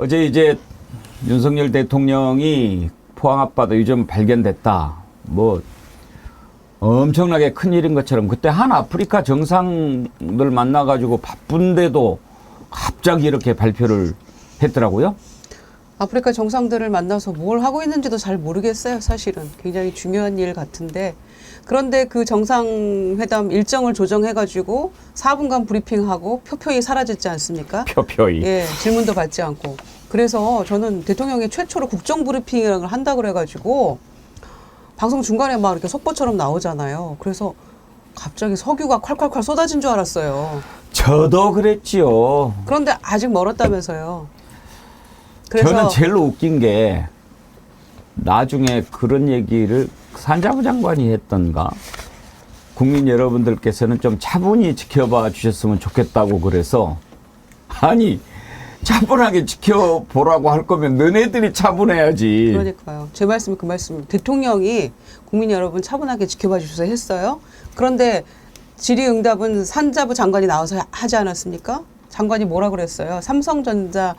어제 이제 윤석열 대통령이 포항 앞바다 유전 발견됐다. 뭐 엄청나게 큰일인 것처럼 그때 한 아프리카 정상들 만나가지고 바쁜데도 갑자기 이렇게 발표를 했더라고요. 아프리카 정상들을 만나서 뭘 하고 있는지도 잘 모르겠어요. 사실은 굉장히 중요한 일 같은데, 그런데 그 정상회담 일정을 조정해가지고 4분간 브리핑하고 표표히 사라졌지 않습니까? 표표히. 예, 질문도 받지 않고. 그래서 저는 대통령이 최초로 국정 브리핑을 한다 그래가지고 방송 중간에 막 이렇게 속보처럼 나오잖아요. 그래서 갑자기 석유가 콸콸콸 쏟아진 줄 알았어요. 저도 그랬지요. 그런데 아직 멀었다면서요. 그래서 저는 제일 웃긴 게 나중에 그런 얘기를 산자부 장관이 했던가 국민 여러분들께서는 좀 차분히 지켜봐 주셨으면 좋겠다고 그래서 아니 차분하게 지켜보라고 할 거면 너네들이 차분해야지. 그러니까요. 제 말씀이 그 말씀입니다. 대통령이 국민 여러분 차분하게 지켜봐 주셔서 했어요. 그런데 질의응답은 산자부 장관이 나와서 하지 않았습니까? 장관이 뭐라 그랬어요? 삼성전자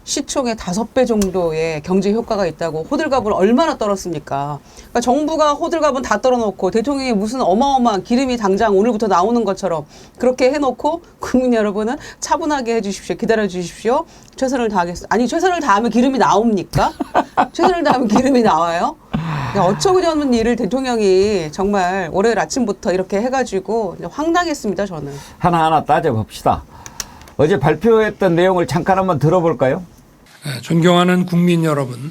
시총의 5배 정도의 경제 효과가 있다고 호들갑을 얼마나 떨었습니까? 그러니까 정부가 호들갑은 다 떨어놓고 대통령이 무슨 어마어마한 기름이 당장 오늘부터 나오는 것처럼 그렇게 해놓고 국민 여러분은 차분하게 해주십시오. 기다려주십시오. 최선을 다하겠습니다. 아니 최선을 다하면 기름이 나옵니까? 최선을 다하면 기름이 나와요? 어처구니없는 일을 대통령이 정말 월요일 아침부터 이렇게 해가지고 황당했습니다. 저는. 하나하나 따져봅시다. 어제 발표했던 내용을 잠깐 한번 들어볼까요? 존경하는 국민 여러분,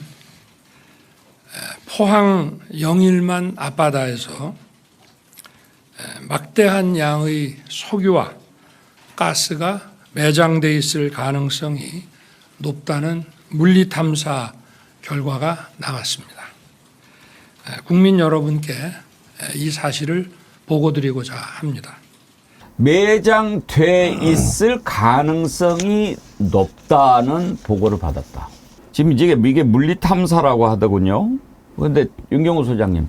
포항 영일만 앞바다에서 막대한 양의 석유와 가스가 매장돼 있을 가능성이 높다는 물리탐사 결과가 나왔습니다. 국민 여러분께 이 사실을 보고드리고자 합니다. 매장돼 있을 가능성이 높다는 보고를 받았다. 지금 이게 물리탐사라고 하더군요. 그런데 윤경호 소장님,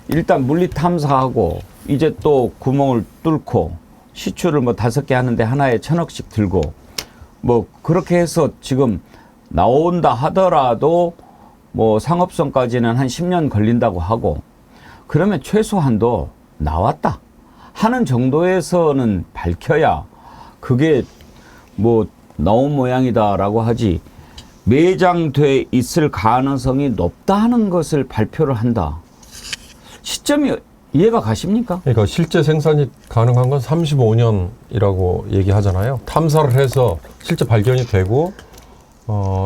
일단 물리탐사하고 이제 또 구멍을 뚫고 시추를 뭐 5개 하는데 하나에 1,000억씩 들고 뭐 그렇게 해서 지금 나온다 하더라도 뭐 상업성까지는 한 10년 걸린다고 하고, 그러면 최소한도 나왔다 하는 정도에서는 밝혀야 그게 뭐 나온 모양이다라고 하지, 매장돼 있을 가능성이 높다는 것을 발표를 한다. 시점이 이해가 가십니까? 그러니까 실제 생산이 가능한 건 35년이라고 얘기하잖아요. 탐사를 해서 실제 발견이 되고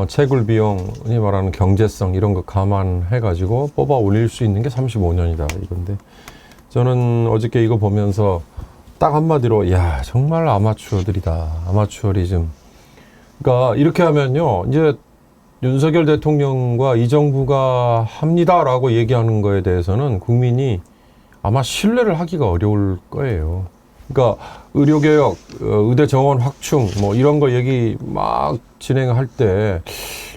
채굴 비용, 흔히 말하는 경제성 이런 거 감안해가지고 뽑아 올릴 수 있는 게 35년이다 이건데, 저는 어저께 이거 보면서 딱 한마디로 야 정말 아마추어들이다. 아마추어리즘. 그러니까 이렇게 하면요, 이제 윤석열 대통령과 이 정부가 합니다라고 얘기하는 거에 대해서는 국민이 아마 신뢰를 하기가 어려울 거예요. 그러니까 의료개혁, 의대 정원 확충 뭐 이런 거 얘기 막 진행할 때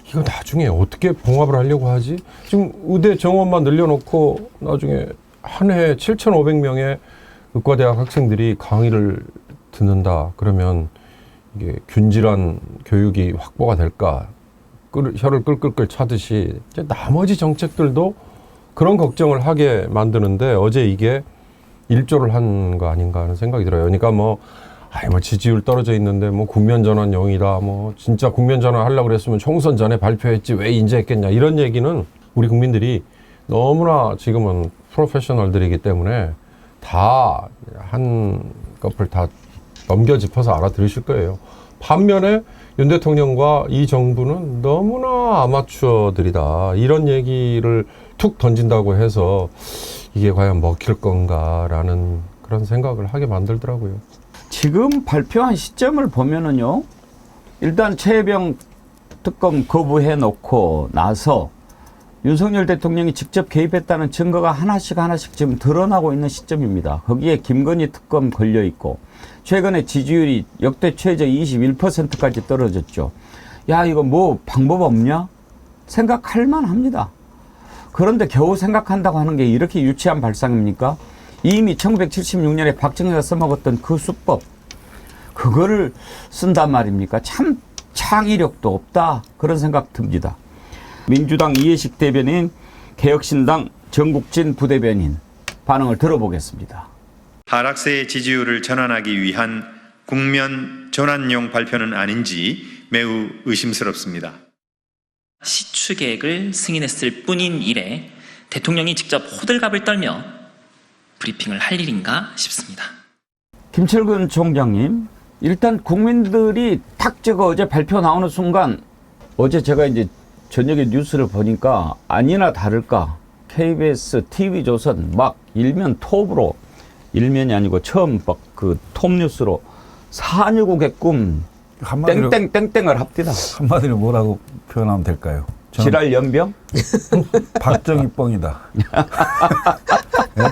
이거 나중에 어떻게 봉합을 하려고 하지? 지금 의대 정원만 늘려놓고 나중에 한 해에 7,500명의 의과대학 학생들이 강의를 듣는다 그러면 이게 균질한 교육이 확보가 될까? 혀를 끌끌끌 차듯이 이제 나머지 정책들도 그런 걱정을 하게 만드는데, 어제 이게 일조를 한 거 아닌가 하는 생각이 들어요. 그러니까 뭐 지지율 떨어져 있는데 뭐 국면 전환 영이다. 뭐 진짜 국면 전환 하려고 그랬으면 총선 전에 발표했지 왜 이제 했겠냐. 이런 얘기는 우리 국민들이 너무나 지금은 프로페셔널들이기 때문에 다 한꺼풀 다 넘겨 짚어서 알아들으실 거예요. 반면에 윤 대통령과 이 정부는 너무나 아마추어들이다. 이런 얘기를 툭 던진다고 해서 이게 과연 먹힐 건가라는 그런 생각을 하게 만들더라고요. 지금 발표한 시점을 보면은요, 일단 최혜병 특검 거부해 놓고 나서 윤석열 대통령이 직접 개입했다는 증거가 하나씩 지금 드러나고 있는 시점입니다. 거기에 김건희 특검 걸려 있고, 최근에 지지율이 역대 최저 21%까지 떨어졌죠. 야, 이거 뭐 방법 없냐? 생각할 만합니다. 그런데 겨우 생각한다고 하는 게 이렇게 유치한 발상입니까? 이미 1976년에 박정희가 써먹었던 그 수법, 그거를 쓴단 말입니까? 참 창의력도 없다. 그런 생각 듭니다. 민주당 이해식 대변인, 개혁신당 정국진 부대변인 반응을 들어보겠습니다. 하락세의 지지율을 전환하기 위한 국면 전환용 발표는 아닌지 매우 의심스럽습니다. 시추 계획을 승인했을 뿐인 일에 대통령이 직접 호들갑을 떨며 브리핑을 할 일인가 싶습니다. 김철근 총장님, 일단 국민들이 딱 저거 어제 발표 나오는 순간, 어제 제가 이제 저녁에 뉴스를 보니까 아니나 다를까 KBS, TV조선 막 일면 톱으로, 일면이 아니고 처음 막 그 톱뉴스로 산유국의 꿈 한마디로, 땡땡땡땡을 합디다. 한마디로 뭐라고 표현하면 될까요? 저는 지랄 연병? 박정희 뻥이다. 네?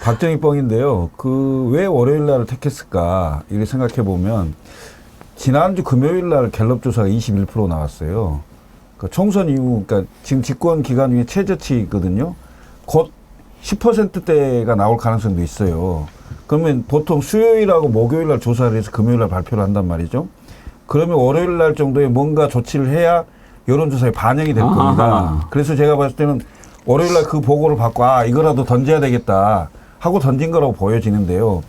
박정희 뻥인데요. 그 왜 월요일 날을 택했을까? 이렇게 생각해 보면 지난주 금요일 날 갤럽 조사가 21% 나왔어요. 그 총선 이후, 그러니까 지금 집권 기간 중에 최저치거든요. 곧 10%대가 나올 가능성도 있어요. 그러면 보통 수요일하고 목요일 날 조사를 해서 금요일 날 발표를 한단 말이죠. 그러면 월요일 날 정도에 뭔가 조치를 해야 여론조사에 반영이 될 겁니다. 아하. 그래서 제가 봤을 때는 월요일 날 그 보고를 받고 이거라도 던져야 되겠다 하고 던진 거라고 보여지는데요.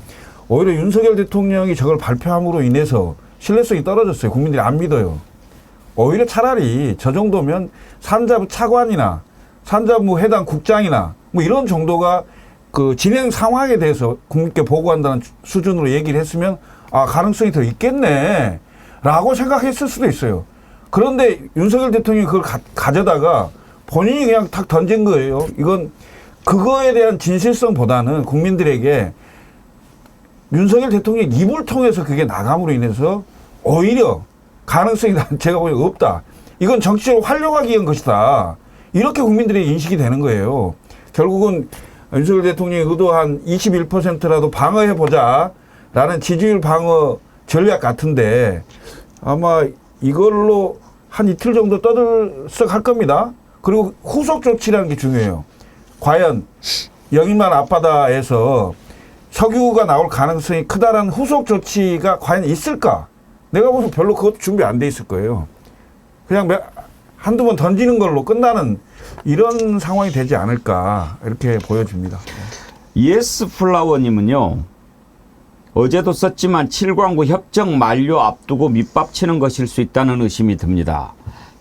오히려 윤석열 대통령이 저걸 발표함으로 인해서 신뢰성이 떨어졌어요. 국민들이 안 믿어요. 오히려 차라리 저 정도면 산자부 차관이나 산자부 해당 국장이나 뭐 이런 정도가 그 진행 상황에 대해서 국민께 보고한다는 수준으로 얘기를 했으면 가능성이 더 있겠네 라고 생각했을 수도 있어요. 그런데 윤석열 대통령이 그걸 가져다가 본인이 그냥 탁 던진 거예요. 이건 그거에 대한 진실성보다는 국민들에게 윤석열 대통령의 입을 통해서 그게 나감으로 인해서 오히려 가능성이 제가 보기엔 없다. 이건 정치적으로 활용하기 위한 것이다. 이렇게 국민들의 인식이 되는 거예요. 결국은 윤석열 대통령이 의도한 21%라도 방어해보자 라는 지지율 방어 전략 같은데 아마 이걸로 한 이틀 정도 떠들썩할 겁니다. 그리고 후속 조치라는 게 중요해요. 과연 영일만 앞바다에서 석유가 나올 가능성이 크다라는 후속 조치가 과연 있을까? 내가 보면 별로 그것도 준비 안 돼 있을 거예요. 그냥 한두 번 던지는 걸로 끝나는 이런 상황이 되지 않을까 이렇게 보여집니다. 예스 플라워님은요, 어제도 썼지만 7광구 협정 만료 앞두고 밑밥치는 것일 수 있다는 의심이 듭니다.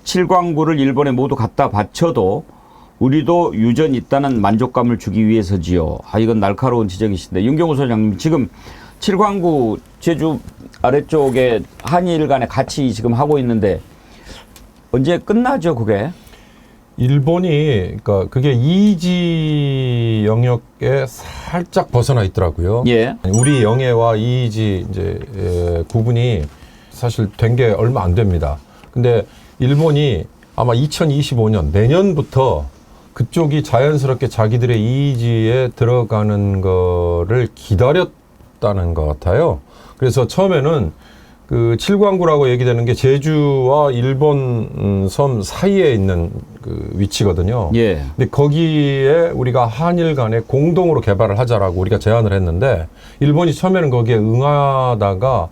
7광구를 일본에 모두 갖다 바쳐도 우리도 유전 있다는 만족감을 주기 위해서지요. 이건 날카로운 지적이신데, 윤경호 소장님, 지금 7광구 제주 아래쪽에 한일 간에 같이 지금 하고 있는데 언제 끝나죠, 그게? 일본이, 그러니까 그게 EEZ 영역에 살짝 벗어나 있더라고요. 예. 우리 영해와 EEZ 이제 구분이 사실 된 게 얼마 안 됩니다. 근데 일본이 아마 2025년 내년부터 그쪽이 자연스럽게 자기들의 EEZ에 들어가는 거를 기다렸다는 것 같아요. 그래서 처음에는 그 7광구라고 얘기되는 게 제주와 일본 섬 사이에 있는 그 위치거든요. 예. 근데 거기에 우리가 한일 간에 공동으로 개발을 하자라고 우리가 제안을 했는데 일본이 처음에는 거기에 응하다가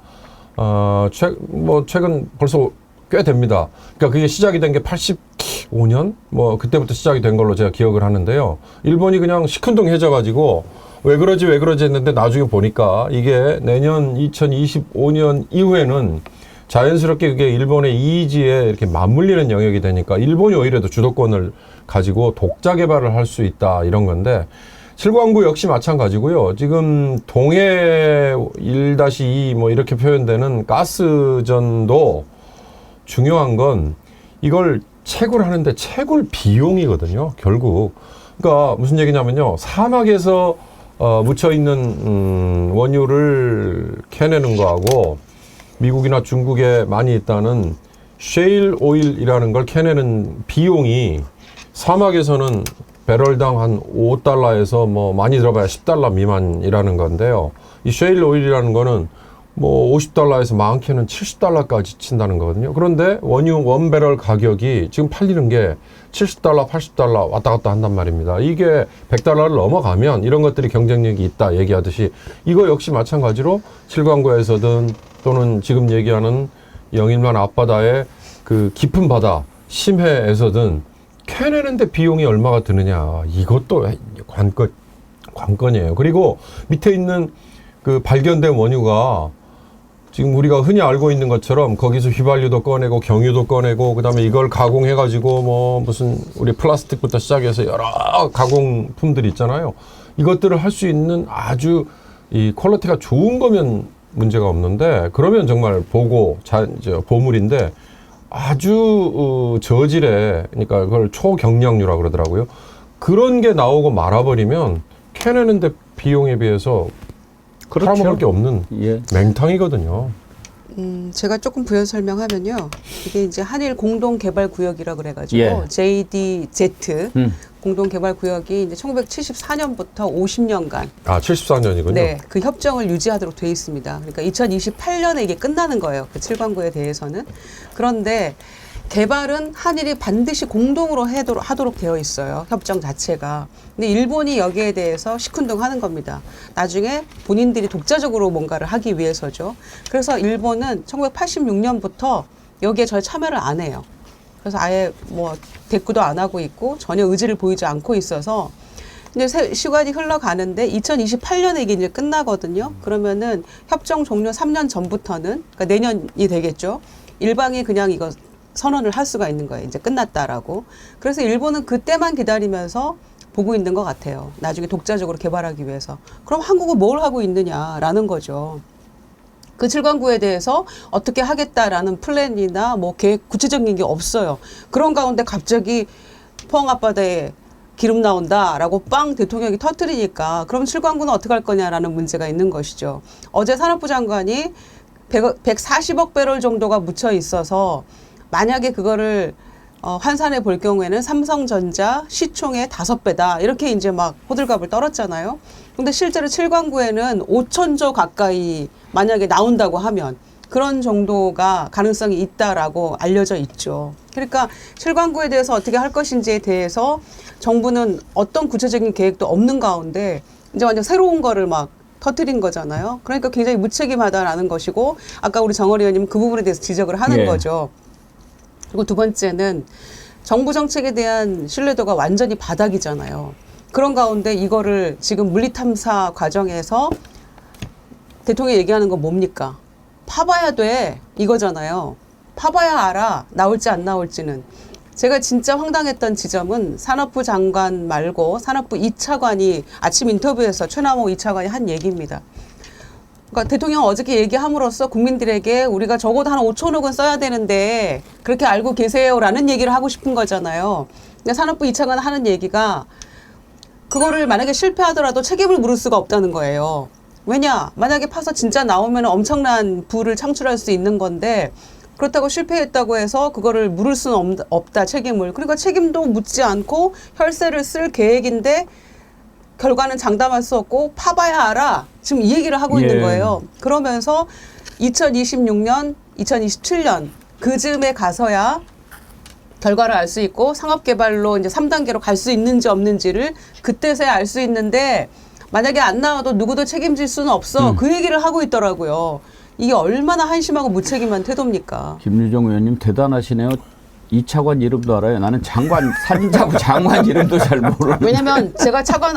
최근 벌써 꽤 됩니다. 그러니까 그게 시작이 된 게 85년 뭐 그때부터 시작이 된 걸로 제가 기억을 하는데요. 일본이 그냥 시큰둥해져가지고 왜 그러지 했는데 나중에 보니까 이게 내년 2025년 이후에는 자연스럽게 그게 일본의 EEZ에 이렇게 맞물리는 영역이 되니까 일본이 오히려 더 주도권을 가지고 독자 개발을 할 수 있다 이런 건데 7광구 역시 마찬가지고요. 지금 동해 1-2 뭐 이렇게 표현되는 가스전도 중요한 건 이걸 채굴하는데 채굴 비용이거든요. 결국. 그러니까 무슨 얘기냐면요. 사막에서 묻혀있는 원유를 캐내는 거하고 미국이나 중국에 많이 있다는 셰일 오일이라는 걸 캐내는 비용이 사막에서는 배럴당 한 5달러에서 뭐 많이 들어봐야 10달러 미만이라는 건데요. 이 셰일 오일이라는 거는 뭐 50달러에서 많게는 70달러까지 친다는 거거든요. 그런데 원유 원배럴 가격이 지금 팔리는 게 70달러, 80달러 왔다 갔다 한단 말입니다. 이게 100달러를 넘어가면 이런 것들이 경쟁력이 있다 얘기하듯이 이거 역시 마찬가지로 7광구에서든 또는 지금 얘기하는 영일만 앞바다의 그 깊은 바다 심해에서든 캐내는데 비용이 얼마가 드느냐 이것도 관건이에요. 그리고 밑에 있는 그 발견된 원유가 지금 우리가 흔히 알고 있는 것처럼 거기서 휘발유도 꺼내고 경유도 꺼내고 그다음에 이걸 가공해가지고 뭐 무슨 우리 플라스틱부터 시작해서 여러 가공품들이 있잖아요. 이것들을 할 수 있는 아주 이 퀄리티가 좋은 거면 문제가 없는데 그러면 정말 보물인데 아주 저질의 그러니까 그걸 초경량유라고 그러더라고요. 그런 게 나오고 말아버리면 캐내는데 비용에 비해서 팔아먹을 게 없는 예. 맹탕이거든요. 제가 조금 부연 설명하면요. 이게 이제 한일 공동개발구역이라 그래가지고 예. JDZ 공동개발구역이 이제 1974년부터 50년간 74년이군요. 네, 그 협정을 유지하도록 돼 있습니다. 그러니까 2028년에 이게 끝나는 거예요. 그 7광구에 대해서는. 그런데 개발은 한일이 반드시 공동으로 하도록 되어 있어요. 협정 자체가. 근데 일본이 여기에 대해서 시큰둥하는 겁니다. 나중에 본인들이 독자적으로 뭔가를 하기 위해서죠. 그래서 일본은 1986년부터 여기에 전 참여를 안 해요. 그래서 아예 뭐 대꾸도 안 하고 있고 전혀 의지를 보이지 않고 있어서 이제 시간이 흘러가는데 2028년에 이게 이제 끝나거든요. 그러면은 협정 종료 3년 전부터는 그러니까 내년이 되겠죠. 일방이 그냥 이거 선언을 할 수가 있는 거예요. 이제 끝났다라고. 그래서 일본은 그때만 기다리면서 보고 있는 것 같아요. 나중에 독자적으로 개발하기 위해서. 그럼 한국은 뭘 하고 있느냐라는 거죠. 그 7광구에 대해서 어떻게 하겠다라는 플랜이나 뭐 계획 구체적인 게 없어요. 그런 가운데 갑자기 포항 앞바다에 기름 나온다라고 빵 대통령이 터뜨리니까 그럼 7광구는 어떻게 할 거냐라는 문제가 있는 것이죠. 어제 산업부 장관이 140억 배럴 정도가 묻혀 있어서 만약에 그거를 환산해 볼 경우에는 삼성전자 시총의 5배다. 이렇게 이제 막 호들갑을 떨었잖아요. 근데 실제로 7광구에는 5천조 가까이 만약에 나온다고 하면 그런 정도가 가능성이 있다라고 알려져 있죠. 그러니까 7광구에 대해서 어떻게 할 것인지에 대해서 정부는 어떤 구체적인 계획도 없는 가운데 이제 완전 새로운 거를 막 터뜨린 거잖아요. 그러니까 굉장히 무책임하다라는 것이고 아까 우리 정월 의원님 그 부분에 대해서 지적을 하는 예. 거죠. 그리고 두 번째는 정부 정책에 대한 신뢰도가 완전히 바닥이잖아요. 그런 가운데 이거를 지금 물리탐사 과정에서 대통령이 얘기하는 건 뭡니까? 파봐야 돼 이거잖아요. 파봐야 알아 나올지 안 나올지는. 제가 진짜 황당했던 지점은 산업부 장관 말고 산업부 2차관이 아침 인터뷰에서 최남호 2차관이 한 얘기입니다. 그러니까 대통령 어저께 얘기함으로써 국민들에게 우리가 적어도 한 5천억은 써야 되는데 그렇게 알고 계세요라는 얘기를 하고 싶은 거잖아요. 근데 산업부 2차관 하는 얘기가 그거를 만약에 실패하더라도 책임을 물을 수가 없다는 거예요. 왜냐? 만약에 파서 진짜 나오면 엄청난 부를 창출할 수 있는 건데 그렇다고 실패했다고 해서 그거를 물을 수는 없다, 책임을. 그러니까 책임도 묻지 않고 혈세를 쓸 계획인데 결과는 장담할 수 없고 파봐야 알아. 지금 이 얘기를 하고 있는 거예요. 그러면서 2026년, 2027년 그즈음에 가서야 결과를 알 수 있고 상업개발로 이제 3단계로 갈 수 있는지 없는지를 그때서야 알 수 있는데 만약에 안 나와도 누구도 책임질 수는 없어. 그 얘기를 하고 있더라고요. 이게 얼마나 한심하고 무책임한 태도입니까? 김유정 의원님 대단하시네요. 2차관 이름도 알아요. 나는 장관, 사진자고 장관 이름도 잘 모르는. 왜냐면 제가 차관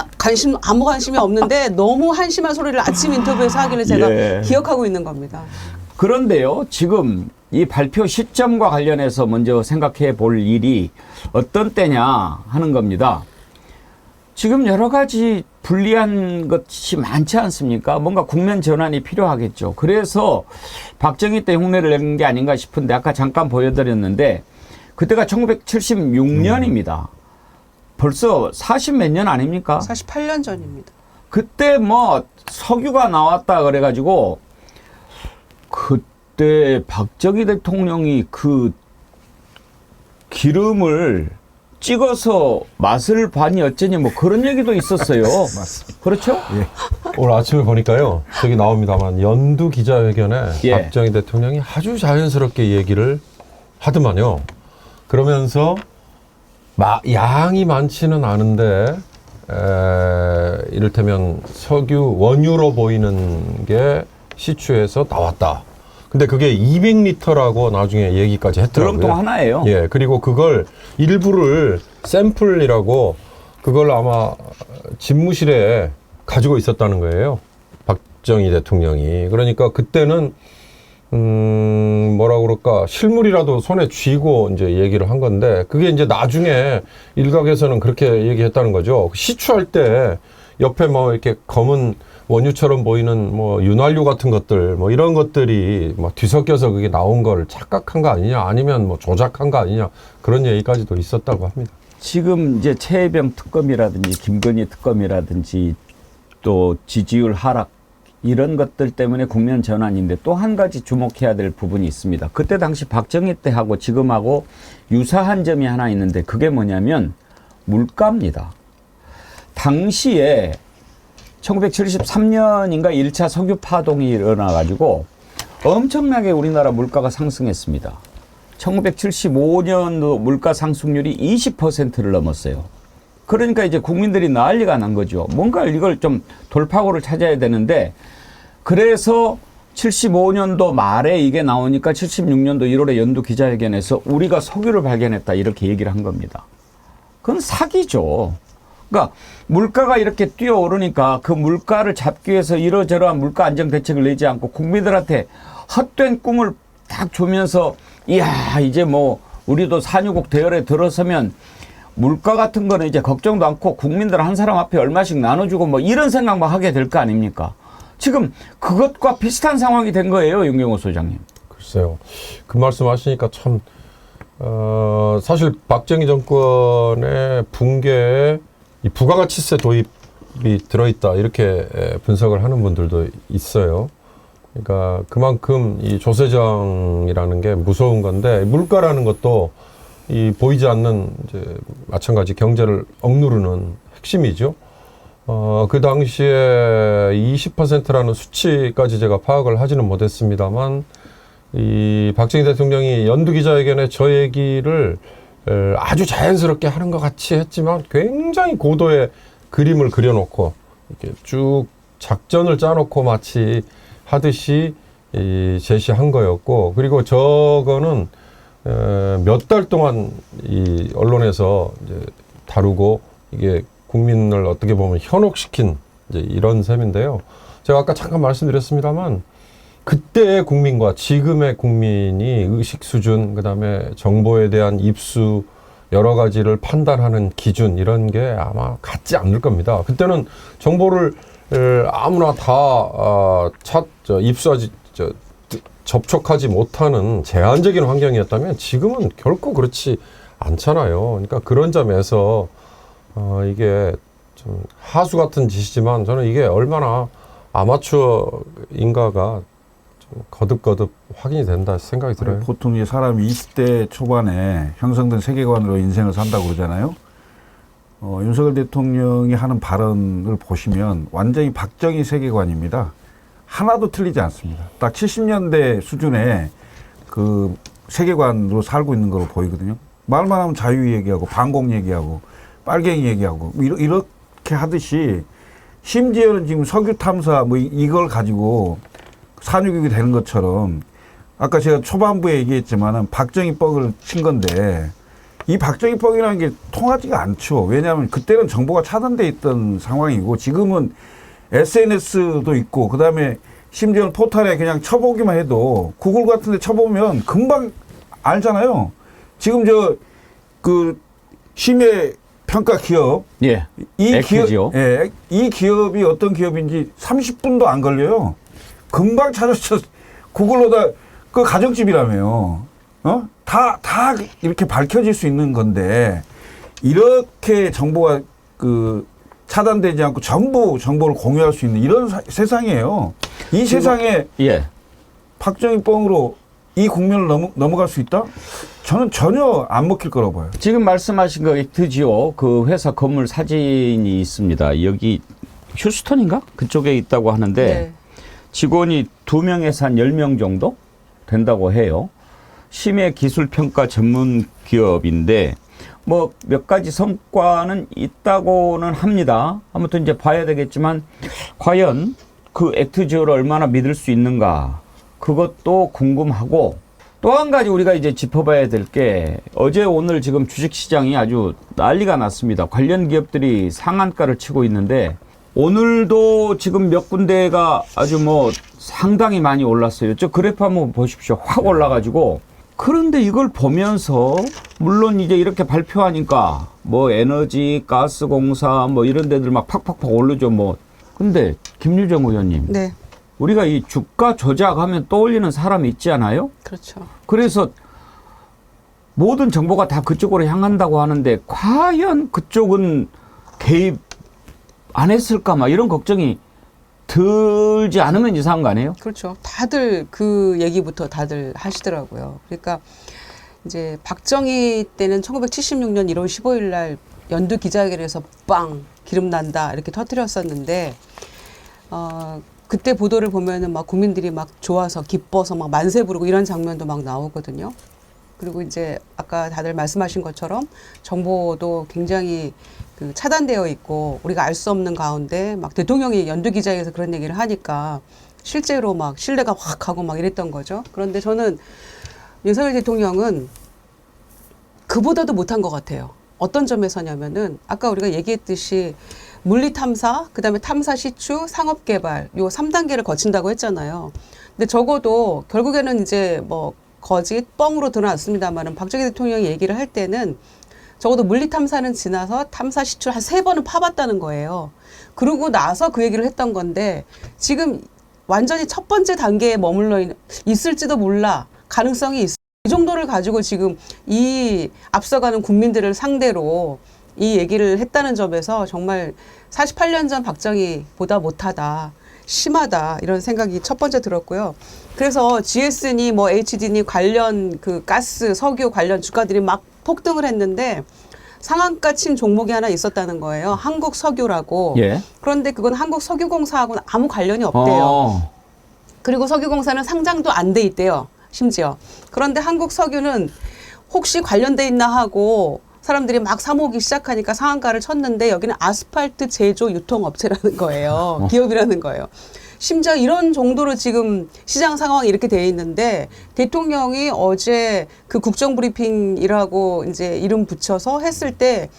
아무 관심이 없는데 너무 한심한 소리를 아침 인터뷰에서 하길래 제가 예. 기억하고 있는 겁니다. 그런데요, 지금 이 발표 시점과 관련해서 먼저 생각해 볼 일이 어떤 때냐 하는 겁니다. 지금 여러 가지 불리한 것이 많지 않습니까? 뭔가 국면 전환이 필요하겠죠. 그래서 박정희 때 흉내를 낸 게 아닌가 싶은데 아까 잠깐 보여드렸는데 그때가 1976년입니다. 벌써 40 몇 년 아닙니까? 48년 전입니다. 그때 뭐 석유가 나왔다 그래가지고 그때 박정희 대통령이 그 기름을 찍어서 맛을 봐니 어쩌니 뭐 그런 얘기도 있었어요. 맞습니다. 그렇죠? 예. 오늘 아침에 보니까요. 저기 나옵니다만 연두 기자회견에 예. 박정희 대통령이 아주 자연스럽게 얘기를 하더만요. 그러면서 양이 많지는 않은데 이를테면 석유 원유로 보이는 게 시추에서 나왔다. 근데 그게 200리터라고 나중에 얘기까지 했더라고요. 드럼통 하나예요. 예, 그리고 그걸 일부를 샘플이라고 그걸 아마 집무실에 가지고 있었다는 거예요. 박정희 대통령이. 그러니까 그때는 뭐라 그럴까, 실물이라도 손에 쥐고 이제 얘기를 한 건데, 그게 이제 나중에 일각에서는 그렇게 얘기했다는 거죠. 시추할 때 옆에 뭐 이렇게 검은 원유처럼 보이는 뭐 윤활유 같은 것들, 뭐 이런 것들이 막 뒤섞여서 그게 나온 걸 착각한 거 아니냐, 아니면 뭐 조작한 거 아니냐, 그런 얘기까지도 있었다고 합니다. 지금 이제 최혜병 특검이라든지 김건희 특검이라든지 또 지지율 하락 이런 것들 때문에 국면 전환인데 또 한 가지 주목해야 될 부분이 있습니다. 그때 당시 박정희 때하고 지금하고 유사한 점이 하나 있는데 그게 뭐냐면 물가입니다. 당시에 1973년인가 1차 석유 파동이 일어나가지고 엄청나게 우리나라 물가가 상승했습니다. 1975년도 물가 상승률이 20%를 넘었어요. 그러니까 이제 국민들이 난리가 난 거죠. 뭔가 이걸 좀 돌파구를 찾아야 되는데, 그래서 75년도 말에 이게 나오니까 76년도 1월에 연두 기자회견에서 우리가 석유를 발견했다 이렇게 얘기를 한 겁니다. 그건 사기죠. 그러니까 물가가 이렇게 뛰어오르니까 그 물가를 잡기 위해서 이러저러한 물가 안정 대책을 내지 않고 국민들한테 헛된 꿈을 딱 주면서 이야 이제 뭐 우리도 산유국 대열에 들어서면 물가 같은 거는 이제 걱정도 않고 국민들 한 사람 앞에 얼마씩 나눠주고 뭐 이런 생각만 하게 될 거 아닙니까? 지금 그것과 비슷한 상황이 된 거예요, 윤경호 소장님. 글쎄요. 그 말씀 하시니까 참, 사실 박정희 정권의 붕괴에 이 부가가치세 도입이 들어있다, 이렇게 분석을 하는 분들도 있어요. 그러니까 그만큼 이 조세정이라는 게 무서운 건데, 물가라는 것도 이 보이지 않는 이제 마찬가지 경제를 억누르는 핵심이죠. 그 당시에 20%라는 수치까지 제가 파악을 하지는 못했습니다만, 이 박정희 대통령이 연두 기자회견에 저 얘기를 아주 자연스럽게 하는 것 같이 했지만 굉장히 고도의 그림을 그려놓고 이렇게 쭉 작전을 짜놓고 마치 하듯이 제시한 거였고, 그리고 저거는 몇 달 동안 이 언론에서 이제 다루고 이게 국민을 어떻게 보면 현혹시킨 이제 이런 셈인데요. 제가 아까 잠깐 말씀드렸습니다만 그때의 국민과 지금의 국민이 의식 수준, 그다음에 정보에 대한 입수, 여러 가지를 판단하는 기준, 이런 게 아마 같지 않을 겁니다. 그때는 정보를 아무나 다 입수하지 접촉하지 못하는 제한적인 환경이었다면 지금은 결코 그렇지 않잖아요. 그러니까 그런 점에서 이게 좀 하수 같은 짓이지만 저는 이게 얼마나 아마추어인가가 좀 거듭거듭 확인이 된다 생각이 들어요. 보통 이 사람이 20대 초반에 형성된 세계관으로 인생을 산다고 그러잖아요. 윤석열 대통령이 하는 발언을 보시면 완전히 박정희 세계관입니다. 하나도 틀리지 않습니다. 딱 70년대 수준의 그 세계관으로 살고 있는 걸로 보이거든요. 말만 하면 자유 얘기하고 반공 얘기하고 빨갱이 얘기하고 이렇게 하듯이, 심지어는 지금 석유 탐사 뭐 이걸 가지고 산유국이 되는 것처럼, 아까 제가 초반부에 얘기했지만은 박정희 뻑을 친 건데, 이 박정희 뻑이라는 게 통하지가 않죠. 왜냐하면 그때는 정보가 차단돼 있던 상황이고 지금은 SNS도 있고, 그 다음에 심지어 포털에 그냥 쳐보기만 해도 구글 같은 데 쳐보면 금방 알잖아요. 지금 심해 평가 기업. 예. 이 기업, 이 기업이 어떤 기업인지 30분도 안 걸려요. 금방 찾아서 구글로다, 그 가정집이라며요. 다 이렇게 밝혀질 수 있는 건데, 이렇게 정보가 차단되지 않고 전부 정보를 공유할 수 있는 이런 세상이에요. 이 세상에 예. 박정희 뻥으로 이 국면을 넘어갈 수 있다? 저는 전혀 안 먹힐 거라고 봐요. 지금 말씀하신 거 액트지오 그 회사 건물 사진이 있습니다. 여기 휴스턴인가? 그쪽에 있다고 하는데 네. 직원이 2명에서 한 10명 정도 된다고 해요. 심해 기술 평가 전문 기업인데 뭐 몇 가지 성과는 있다고는 합니다. 아무튼 이제 봐야 되겠지만 과연 그 액트지오를 얼마나 믿을 수 있는가. 그것도 궁금하고 또 한 가지 우리가 이제 짚어봐야 될 게 어제 오늘 지금 주식시장이 아주 난리가 났습니다. 관련 기업들이 상한가를 치고 있는데 오늘도 지금 몇 군데가 아주 뭐 상당히 많이 올랐어요. 저 그래프 한번 보십시오. 확 올라가지고 그런데 이걸 보면서 물론 이제 이렇게 발표하니까 뭐 에너지, 가스공사 뭐 이런 데들 막 팍팍팍 오르죠 뭐. 근데 김유정 의원님. 네. 우리가 이 주가 조작하면 떠올리는 사람이 있지 않아요? 그렇죠. 그래서 모든 정보가 다 그쪽으로 향한다고 하는데 과연 그쪽은 개입 안 했을까 막 이런 걱정이 들지 않으면 이상한 거 아니에요? 그렇죠. 다들 그 얘기부터 다들 하시더라고요. 그러니까 이제 박정희 때는 1976년 1월 15일 날 연두 기자회견에서 빵 기름 난다 이렇게 터뜨렸었는데 그때 보도를 보면은 막 국민들이 막 좋아서 기뻐서 막 만세 부르고 이런 장면도 막 나오거든요. 그리고 이제 아까 다들 말씀하신 것처럼 정보도 굉장히 그 차단되어 있고 우리가 알 수 없는 가운데 막 대통령이 연두기자회에서 그런 얘기를 하니까 실제로 막 신뢰가 확 가고 막 이랬던 거죠. 그런데 저는 윤석열 대통령은 그보다도 못한 것 같아요. 어떤 점에서냐면은 아까 우리가 얘기했듯이 물리탐사, 그다음에 탐사 시추, 상업개발 요 3단계를 거친다고 했잖아요. 근데 적어도 결국에는 이제 뭐 거짓, 뻥으로 드러났습니다만은 박정희 대통령이 얘기를 할 때는 적어도 물리탐사는 지나서 탐사 시추를 한 3번은 파봤다는 거예요. 그러고 나서 그 얘기를 했던 건데 지금 완전히 첫 번째 단계에 머물러 있을지도 몰라. 가능성이 있어. 이 정도를 가지고 지금 이 앞서가는 국민들을 상대로 이 얘기를 했다는 점에서 정말 48년 전 박정희보다 못하다. 심하다 이런 생각이 첫 번째 들었고요. 그래서 GS니 뭐 HD니 관련 그 가스, 석유 관련 주가들이 막 폭등을 했는데 상한가 친 종목이 하나 있었다는 거예요. 한국석유라고. 예. 그런데 그건 한국석유공사하고는 아무 관련이 없대요. 그리고 석유공사는 상장도 안 돼 있대요. 심지어. 그런데 한국석유는 혹시 관련돼 있나 하고 사람들이 막 사모기 시작하니까 상한가를 쳤는데 여기는 아스팔트 제조 유통업체라는 거예요. 기업이라는 거예요. 심지어 이런 정도로 지금 시장 상황이 이렇게 돼 있는데 대통령이 어제 그 국정브리핑이라고 이제 이름 붙여서 했을 때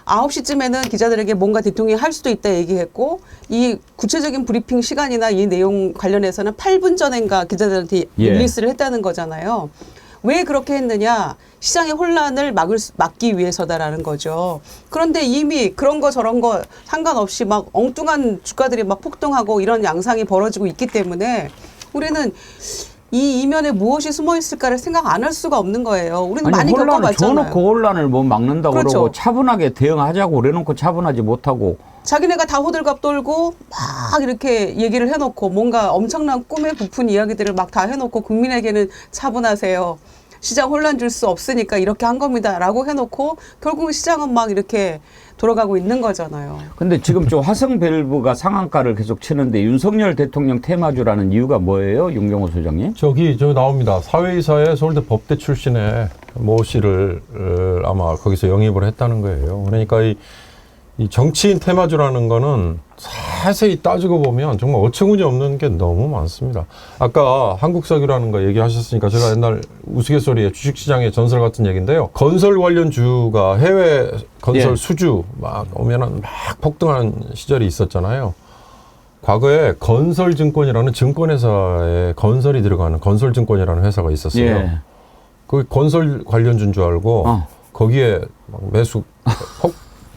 9시쯤에는 기자들에게 뭔가 대통령이 할 수도 있다 얘기했고 이 구체적인 브리핑 시간이나 이 내용 관련해서는 8분 전인가 기자들한테 릴리스를 했다는 거잖아요. 왜 그렇게 했느냐? 시장의 혼란을 막기 위해서다라는 거죠. 그런데 이미 그런 거 저런 거 상관없이 막 엉뚱한 주가들이 막 폭등하고 이런 양상이 벌어지고 있기 때문에 우리는 이 이면에 무엇이 숨어 있을까를 생각 안 할 수가 없는 거예요. 우리는 많이 혼란을 겪어봤잖아요. 줘놓고 혼란을 뭐 막는다고 그렇죠. 그러고 차분하게 대응하자고 그래놓고 차분하지 못하고 자기네가 다 호들갑 떨고 막 이렇게 얘기를 해놓고 뭔가 엄청난 꿈에 부푼 이야기들을 막 다 해놓고 국민에게는 차분하세요. 시장 혼란 줄 수 없으니까 이렇게 한 겁니다라고 해놓고 결국은 시장은 막 이렇게 돌아가고 있는 거잖아요. 근데 지금 저 화성밸브가 상한가를 계속 치는데 윤석열 대통령 테마주라는 이유가 뭐예요? 윤경호 소장님? 저기 나옵니다. 사회이사의 서울대 법대 출신의 모 씨를 아마 거기서 영입을 했다는 거예요. 그러니까 이 정치인 테마주라는 거는 자세히 따지고 보면 정말 어처구니 없는 게 너무 많습니다. 아까 한국석유라는 거 얘기하셨으니까 제가 옛날 우스갯소리에 주식시장의 전설 같은 얘기인데요. 건설 관련주가 해외 건설 수주 막 오면은 막 폭등하는 시절이 있었잖아요. 과거에 건설증권이라는 증권회사에 건설이 들어가는 건설증권이라는 회사가 있었어요. 예. 그 건설 관련주인 줄 알고 거기에 막 매수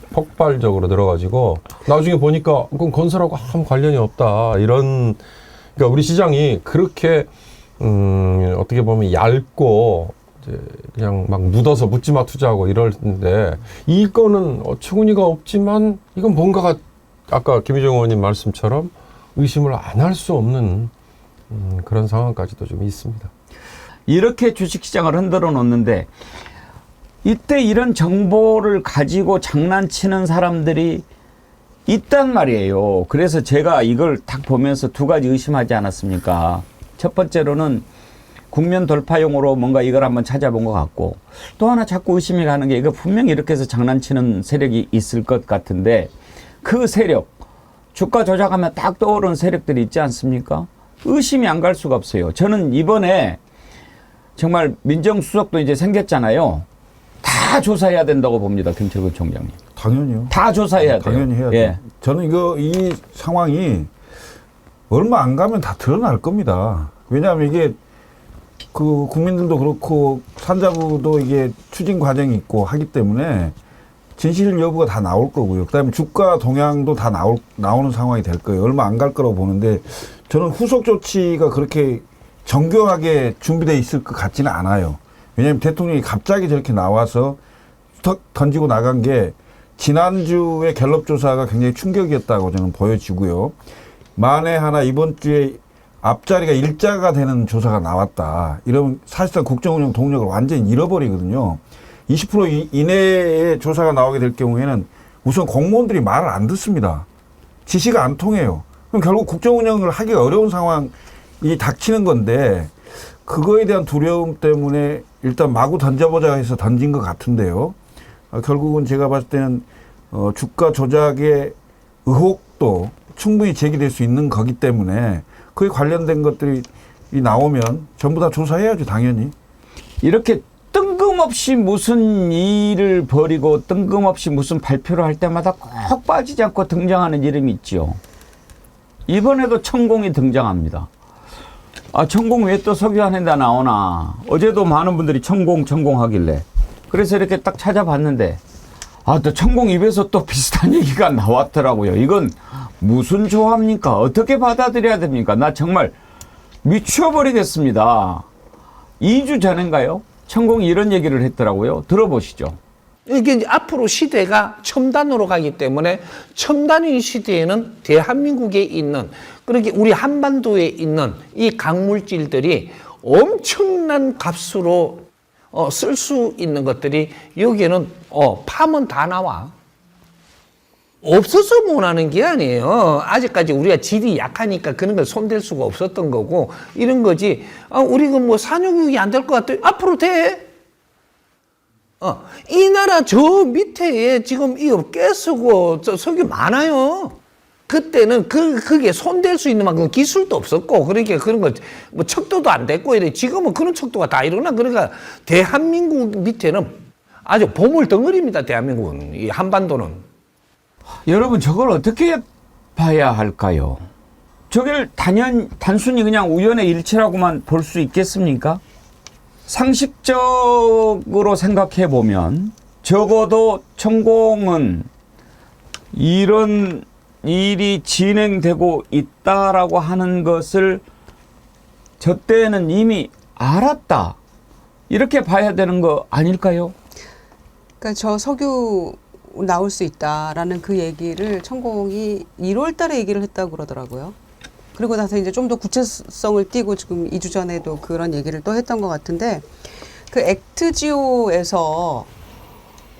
폭발적으로 들어가지고 나중에 보니까 그건 건설하고 아무 관련이 없다 이런. 그러니까 우리 시장이 그렇게 어떻게 보면 얇고 이제 그냥 막 묻어서 묻지마 투자하고 이럴텐데 이거는 어처구니가 없지만 이건 뭔가가 아까 김희정 의원님 말씀처럼 의심을 안 할 수 없는 그런 상황까지도 좀 있습니다. 이렇게 주식시장을 흔들어 놓는데 이때 이런 정보를 가지고 장난치는 사람들이 있단 말이에요. 그래서 제가 이걸 딱 보면서 두 가지 의심하지 않았습니까? 첫 번째로는 국면 돌파용으로 뭔가 이걸 한번 찾아본 것 같고 또 하나 자꾸 의심이 가는 게 이거 분명히 이렇게 해서 장난치는 세력이 있을 것 같은데 그 세력, 주가 조작하면 딱 떠오르는 세력들이 있지 않습니까? 의심이 안 갈 수가 없어요. 저는 이번에 정말 민정수석도 이제 생겼잖아요. 다 조사해야 된다고 봅니다. 경찰국총장님. 당연히요. 다 조사해야 돼요. 당연히 해야 예. 돼요. 저는 이 상황이 얼마 안 가면 다 드러날 겁니다. 왜냐하면 이게 그 국민들도 그렇고 산자부도 이게 추진 과정이 있고 하기 때문에 진실 여부가 다 나올 거고요. 그다음에 주가 동향도 다 나오는 상황이 될 거예요. 얼마 안 갈 거라고 보는데 저는 후속 조치가 그렇게 정교하게 준비되어 있을 것 같지는 않아요. 왜냐하면 대통령이 갑자기 저렇게 나와서 던지고 나간 게 지난주에 갤럽 조사가 굉장히 충격이었다고 저는 보여지고요. 만에 하나 이번 주에 앞자리가 일자가 되는 조사가 나왔다. 이러면 사실상 국정운영 동력을 완전히 잃어버리거든요. 20% 이내의 조사가 나오게 될 경우에는 우선 공무원들이 말을 안 듣습니다. 지시가 안 통해요. 그럼 결국 국정운영을 하기 어려운 상황이 닥치는 건데 그거에 대한 두려움 때문에 일단 마구 던져보자 해서 던진 것 같은데요. 결국은 제가 봤을 때는 주가 조작의 의혹도 충분히 제기될 수 있는 거기 때문에 그에 관련된 것들이 나오면 전부 다 조사해야죠, 당연히. 이렇게 뜬금없이 무슨 일을 벌이고 뜬금없이 무슨 발표를 할 때마다 꼭 빠지지 않고 등장하는 이름이 있죠. 이번에도 천공이 등장합니다. 천공 왜 또 석유화낸다 나오나. 어제도 많은 분들이 천공 하길래. 그래서 이렇게 딱 찾아봤는데 또 천공 입에서 또 비슷한 얘기가 나왔더라고요. 이건 무슨 조합입니까? 어떻게 받아들여야 됩니까? 나 정말 미쳐버리겠습니다. 2주 전인가요? 천공이 이런 얘기를 했더라고요. 들어보시죠. 이게 이제 앞으로 시대가 첨단으로 가기 때문에 첨단인 시대에는 대한민국에 있는 그렇게 우리 한반도에 있는 이 강물질들이 엄청난 값으로 쓸 수 있는 것들이 여기에는 파면 다 나와. 없어서 못하는 게 아니에요. 아직까지 우리가 질이 약하니까 그런 걸 손댈 수가 없었던 거고 이런 거지. 우리가 뭐 산유국이 안 될 것 같아. 앞으로 돼. 이 나라 저 밑에 지금 이 가스고 석유 많아요. 그때는 그게 손댈 수 있는 만큼 기술도 없었고, 그러니까 그런 거, 뭐 척도도 안 됐고, 이래. 지금은 그런 척도가 다 일어나. 그러니까 대한민국 밑에는 아주 보물 덩어리입니다, 대한민국은. 이 한반도는. 여러분, 저걸 어떻게 봐야 할까요? 저걸 단순히 그냥 우연의 일치라고만 볼 수 있겠습니까? 상식적으로 생각해 보면, 적어도 천공은 이런 일이 진행되고 있다라고 하는 것을 저 때는 이미 알았다. 이렇게 봐야 되는 거 아닐까요? 그러니까 저 석유 나올 수 있다라는 그 얘기를 천공이 1월 달에 얘기를 했다고 그러더라고요. 그리고 나서 이제 좀 더 구체성을 띠고 지금 2주 전에도 그런 얘기를 또 했던 것 같은데, 그 액트지오에서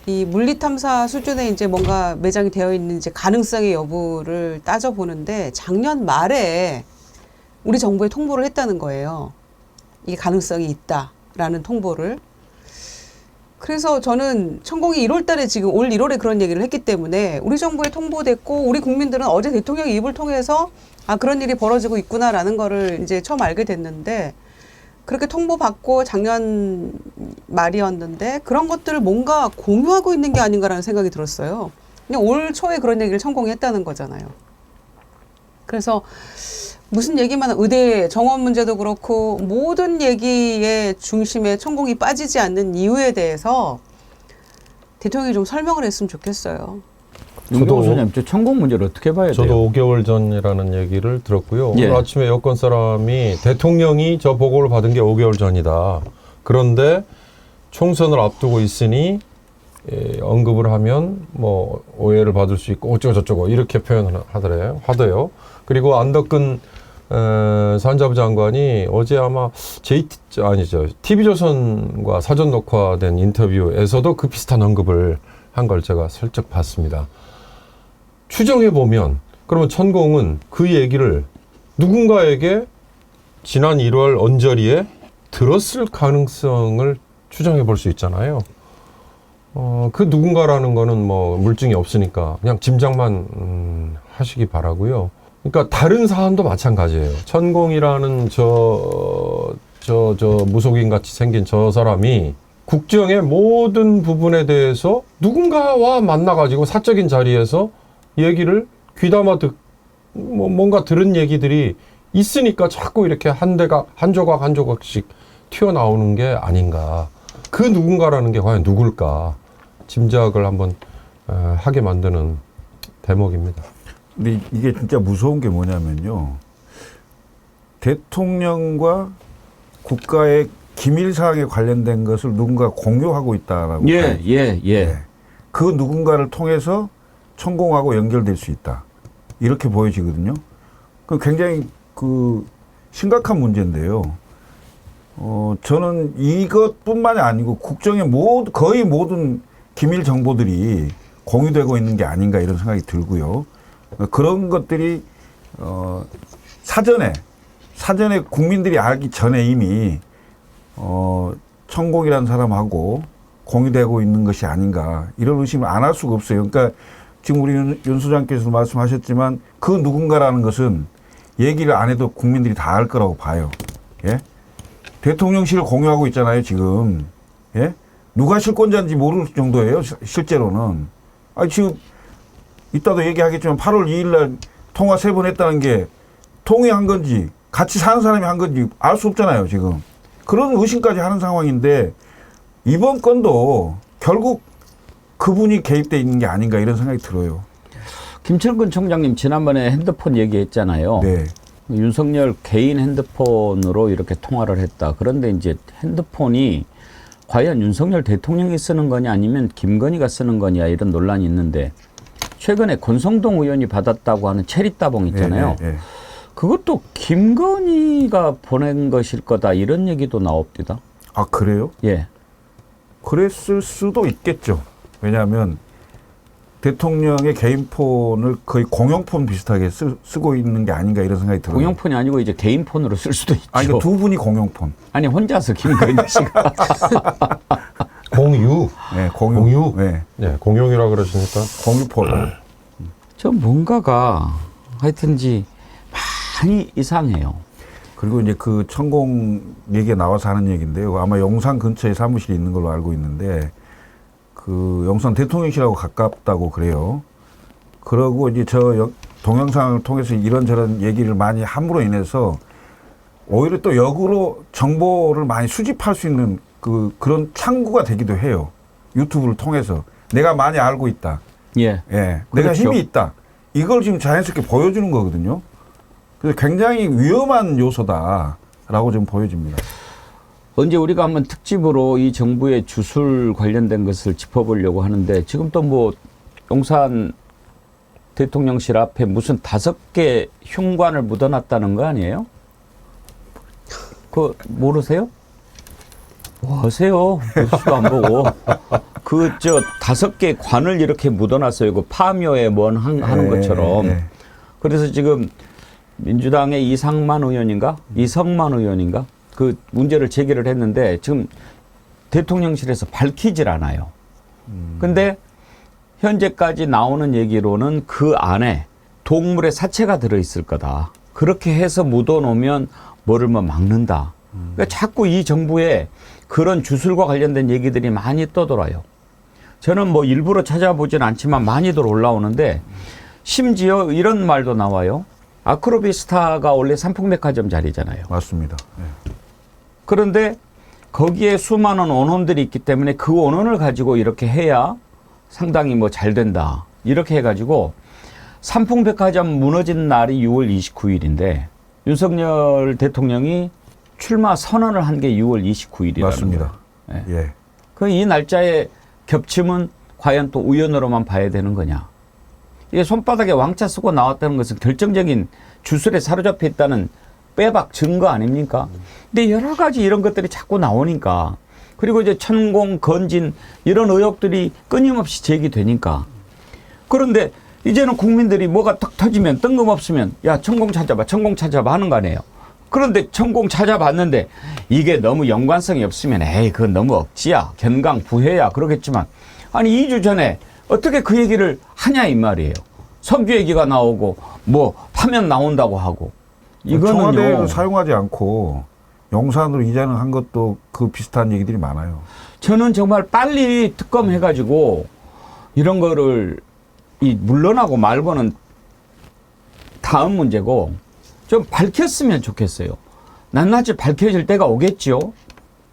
이 물리탐사 수준에 이제 뭔가 매장이 되어 있는지 가능성의 여부를 따져보는데 작년 말에 우리 정부에 통보를 했다는 거예요. 이게 가능성이 있다라는 통보를. 그래서 저는 천공이 1월 달에 지금 올 1월에 그런 얘기를 했기 때문에 우리 정부에 통보됐고 우리 국민들은 어제 대통령 입을 통해서 그런 일이 벌어지고 있구나라는 거를 이제 처음 알게 됐는데, 그렇게 통보받고 작년 말이었는데 그런 것들을 뭔가 공유하고 있는 게 아닌가라는 생각이 들었어요. 그냥 올 초에 그런 얘기를 천공이 했다는 거잖아요. 그래서 무슨 얘기만 의대 정원 문제도 그렇고 모든 얘기의 중심에 천공이 빠지지 않는 이유에 대해서 대통령이 좀 설명을 했으면 좋겠어요. 윤경호 소장님, 저 천공 문제를 어떻게 봐야 돼요? 저도 5개월 전이라는 얘기를 들었고요. 예. 오늘 아침에 여권 사람이 대통령이 저 보고를 받은 게 5개월 전이다. 그런데 총선을 앞두고 있으니 언급을 하면 뭐 오해를 받을 수 있고 어쩌고 저쩌고 이렇게 표현을 하더래요. 그리고 안덕근 산자부 장관이 어제 아마 TV조선과 사전 녹화된 인터뷰에서도 그 비슷한 언급을 한 걸 제가 슬쩍 봤습니다. 추정해보면 그러면 천공은 그 얘기를 누군가에게 지난 1월 언저리에 들었을 가능성을 추정해볼 수 있잖아요. 그 누군가라는 거는 뭐 물증이 없으니까 그냥 짐작만 하시기 바라고요. 그러니까 다른 사안도 마찬가지예요. 천공이라는 저 무속인 같이 생긴 저 사람이 국정의 모든 부분에 대해서 누군가와 만나가지고 사적인 자리에서 얘기를 귀담아 뭔가 들은 얘기들이 있으니까 자꾸 이렇게 한 조각 한 조각씩 튀어나오는 게 아닌가. 그 누군가라는 게 과연 누굴까 짐작을 한번 하게 만드는 대목입니다. 근데 이게 진짜 무서운 게 뭐냐면요. 대통령과 국가의 기밀 사항에 관련된 것을 누군가 공유하고 있다라고. 예. 그 누군가를 통해서 천공하고 연결될 수 있다. 이렇게 보여지거든요. 그 굉장히 심각한 문제인데요. 저는 이것뿐만이 아니고 국정의 거의 모든 기밀 정보들이 공유되고 있는 게 아닌가 이런 생각이 들고요. 그런 것들이 사전에 국민들이 알기 전에 이미 천공이라는 사람하고 공유되고 있는 것이 아닌가 이런 의심을 안 할 수가 없어요. 그러니까 지금 우리 윤 소장께서도 말씀하셨지만 그 누군가라는 것은 얘기를 안 해도 국민들이 다 알 거라고 봐요. 예? 대통령실을 공유하고 있잖아요, 지금. 예? 누가 실권자인지 모를 정도예요, 실제로는. 지금 이따도 얘기하겠지만 8월 2일 날 통화 3번 했다는 게 통화한 건지 같이 사는 사람이 한 건지 알 수 없잖아요, 지금. 그런 의심까지 하는 상황인데 이번 건도 결국 그분이 개입돼 있는 게 아닌가 이런 생각이 들어요. 김철근 총장님 지난번에 핸드폰 얘기했잖아요. 네. 윤석열 개인 핸드폰으로 이렇게 통화를 했다. 그런데 이제 핸드폰이 과연 윤석열 대통령이 쓰는 거냐 아니면 김건희가 쓰는 거냐 이런 논란이 있는데 최근에 권성동 의원이 받았다고 하는 체리따봉 있잖아요. 네. 그것도 김건희가 보낸 것일 거다 이런 얘기도 나옵니다. 아, 그래요? 예. 그랬을 수도 있겠죠. 왜냐하면 대통령의 개인 폰을 거의 공용폰 비슷하게 쓰고 있는 게 아닌가 이런 생각이 들어요. 공용폰이 아니고 이제 개인 폰으로 쓸 수도 있죠. 아니, 그러니까 두 분이 공용폰. 아니 혼자서 김건희 씨가 공유. 네, 공유. 네. 네, 공용이라 그러시니까. 공유폰. 저 뭔가가 하여튼지 많이 이상해요. 그리고 이제 그 천공 얘기가 나와서 하는 얘기인데요. 아마 용산 근처에 사무실이 있는 걸로 알고 있는데 그 용산 대통령실하고 가깝다고 그래요. 그러고 이제 저 동영상을 통해서 이런저런 얘기를 많이 함으로 인해서 오히려 또 역으로 정보를 많이 수집할 수 있는 그런 창구가 되기도 해요. 유튜브를 통해서. 내가 많이 알고 있다. 예. 예. 그렇죠. 내가 힘이 있다. 이걸 지금 자연스럽게 보여주는 거거든요. 그래서 굉장히 위험한 요소다라고 좀 보여집니다. 언제 우리가 한번 특집으로 이 정부의 주술 관련된 것을 짚어보려고 하는데 지금 또 뭐 용산 대통령실 앞에 무슨 5개 흉관을 묻어놨다는 거 아니에요? 그거 모르세요? 뭐 하세요? 뉴스도 안 보고. 5개 관을 이렇게 묻어놨어요. 그 파묘에 하는 것처럼. 네. 그래서 지금 민주당의 이성만 의원인가 그 문제를 제기를 했는데 지금 대통령실에서 밝히질 않아요. 근데 현재까지 나오는 얘기로는 그 안에 동물의 사체가 들어있을 거다. 그렇게 해서 묻어놓으면 뭐를 막는다. 그러니까 자꾸 이 정부에 그런 주술과 관련된 얘기들이 많이 떠돌아요. 저는 뭐 일부러 찾아보진 않지만 많이들 올라오는데 심지어 이런 말도 나와요. 아크로비스타가 원래 삼풍백화점 자리잖아요. 맞습니다. 네. 그런데 거기에 수많은 원혼들이 있기 때문에 그 원혼을 가지고 이렇게 해야 상당히 뭐 잘 된다. 이렇게 해가지고 삼풍백화점 무너진 날이 6월 29일인데 윤석열 대통령이 출마 선언을 한 게 6월 29일이라는 맞습니다. 거예요. 예. 예. 그 이 날짜의 겹침은 과연 또 우연으로만 봐야 되는 거냐. 이게 손바닥에 왕자 쓰고 나왔다는 것은 결정적인 주술에 사로잡혀 있다는 빼박 증거 아닙니까? 근데 여러 가지 이런 것들이 자꾸 나오니까 그리고 이제 천공, 건진 이런 의혹들이 끊임없이 제기되니까 그런데 이제는 국민들이 뭐가 딱 터지면 뜬금없으면 야 천공 찾아봐 하는 거 아니에요. 그런데 천공 찾아봤는데 이게 너무 연관성이 없으면 에이 그건 너무 억지야 견강 부회야 그러겠지만 아니 2주 전에 어떻게 그 얘기를 하냐 이 말이에요. 석유 얘기가 나오고 뭐 파면 나온다고 하고 청와대에는 이거는요. 사용하지 않고 용산으로 이전을 한 것도 그 비슷한 얘기들이 많아요. 저는 정말 빨리 특검해가지고 이런 거를 물러나고 말고는 다음 문제고 좀 밝혔으면 좋겠어요. 낱낱이 밝혀질 때가 오겠죠.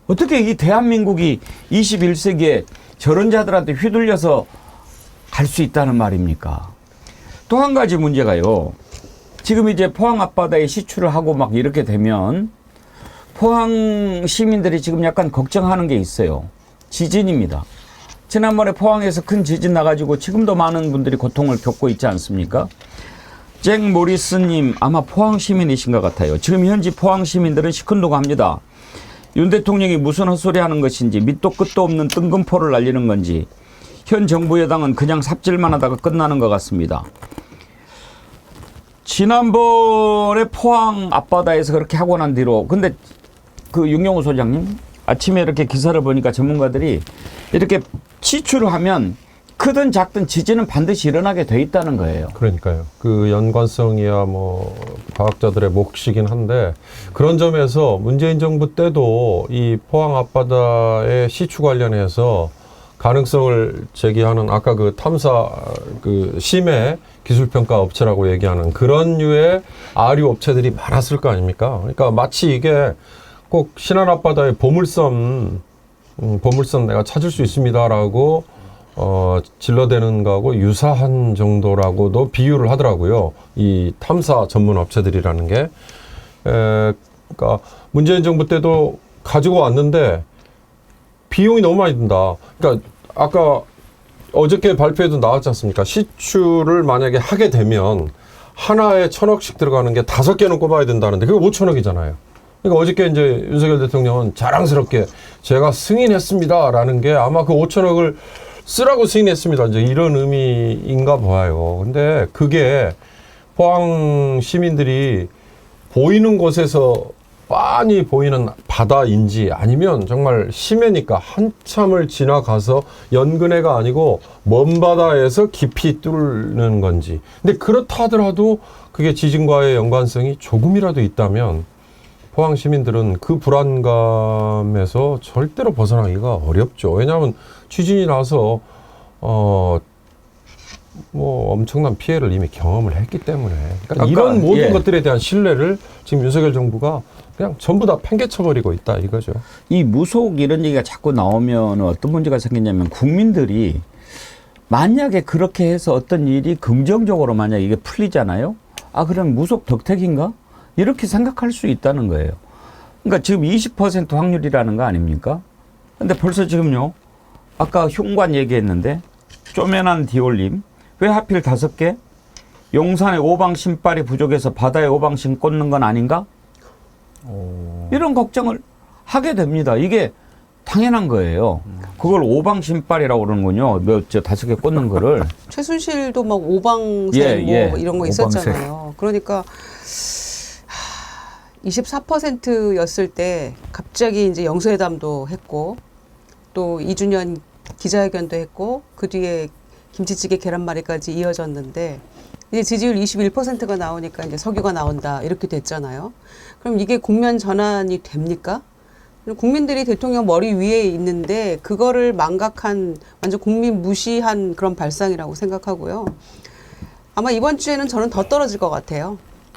어떻게 이 대한민국이 21세기에 저런 자들한테 휘둘려서 갈 수 있다는 말입니까? 또 한 가지 문제가요. 지금 이제 포항 앞바다에 시추를 하고 막 이렇게 되면 포항 시민들이 지금 약간 걱정하는 게 있어요. 지진입니다. 지난번에 포항에서 큰 지진 나가지고 지금도 많은 분들이 고통을 겪고 있지 않습니까? 잭 모리스님 아마 포항 시민이신 것 같아요. 지금 현지 포항 시민들은 시큰둥합니다. 윤 대통령이 무슨 헛소리 하는 것인지 밑도 끝도 없는 뜬금포를 날리는 건지 현 정부 여당은 그냥 삽질만 하다가 끝나는 것 같습니다. 지난번에 포항 앞바다에서 그렇게 하고 난 뒤로 근데 그 윤경호 소장님 아침에 이렇게 기사를 보니까 전문가들이 이렇게 시추를 하면 크든 작든 지진은 반드시 일어나게 돼 있다는 거예요. 그러니까요. 그 연관성이야 뭐 과학자들의 몫이긴 한데 그런 점에서 문재인 정부 때도 이 포항 앞바다의 시추 관련해서 가능성을 제기하는 아까 그 탐사 그 심해 기술평가 업체라고 얘기하는 그런 류의 아류 업체들이 많았을 거 아닙니까? 그러니까 마치 이게 꼭 신안 앞바다의 보물섬 내가 찾을 수 있습니다라고 질러대는 거하고 유사한 정도라고도 비유를 하더라고요. 이 탐사 전문 업체들이라는 게. 그러니까 문재인 정부 때도 가지고 왔는데 비용이 너무 많이 든다. 그러니까 아까 어저께 발표에도 나왔지 않습니까? 시추를 만약에 하게 되면 하나에 1,000억씩 들어가는 게 5개는 꼽아야 된다는데 그게 5,000억이잖아요. 그러니까 어저께 이제 윤석열 대통령은 자랑스럽게 제가 승인했습니다라는 게 아마 그 5,000억을 쓰라고 승인했습니다. 이제 이런 의미인가 봐요. 근데 그게 포항 시민들이 보이는 곳에서 빤히 보이는 바다인지 아니면 정말 심해니까 한참을 지나가서 연근해가 아니고 먼 바다에서 깊이 뚫는 건지. 근데 그렇다 하더라도 그게 지진과의 연관성이 조금이라도 있다면 포항 시민들은 그 불안감에서 절대로 벗어나기가 어렵죠. 왜냐하면 지진이 나서 뭐 엄청난 피해를 이미 경험을 했기 때문에 그러니까 이런 모든 것들에 대한 신뢰를 지금 윤석열 정부가 그냥 전부 다 팽개쳐버리고 있다 이거죠. 이 무속 이런 얘기가 자꾸 나오면 어떤 문제가 생기냐면 국민들이 만약에 그렇게 해서 어떤 일이 긍정적으로 만약 이게 풀리잖아요. 아 그럼 무속 덕택인가? 이렇게 생각할 수 있다는 거예요. 그러니까 지금 20% 확률이라는 거 아닙니까? 근데 벌써 지금요. 아까 흉관 얘기했는데 쪼매난 디올림 왜 하필 5개? 용산에 오방신발이 부족해서 바다에 오방신 꽂는 건 아닌가? 이런 걱정을 하게 됩니다. 이게 당연한 거예요. 그걸 오방신발이라고 그러는군요. 5개 꽂는 거를. 최순실도 막 오방색 뭐 이런 거 있었잖아요. 그러니까 24%였을 때 갑자기 이제 영수회담도 했고 또 2주년 기자회견도 했고 그 뒤에 김치찌개 계란말이까지 이어졌는데 이제 지지율 21%가 나오니까 이제 석유가 나온다 이렇게 됐잖아요. 그럼 이게 국면 전환이 됩니까? 국민들이 대통령 머리 위에 있는데 그거를 망각한 완전 국민 무시한 그런 발상이라고 생각하고요. 아마 이번 주에는 저는 더 떨어질 것 같아요.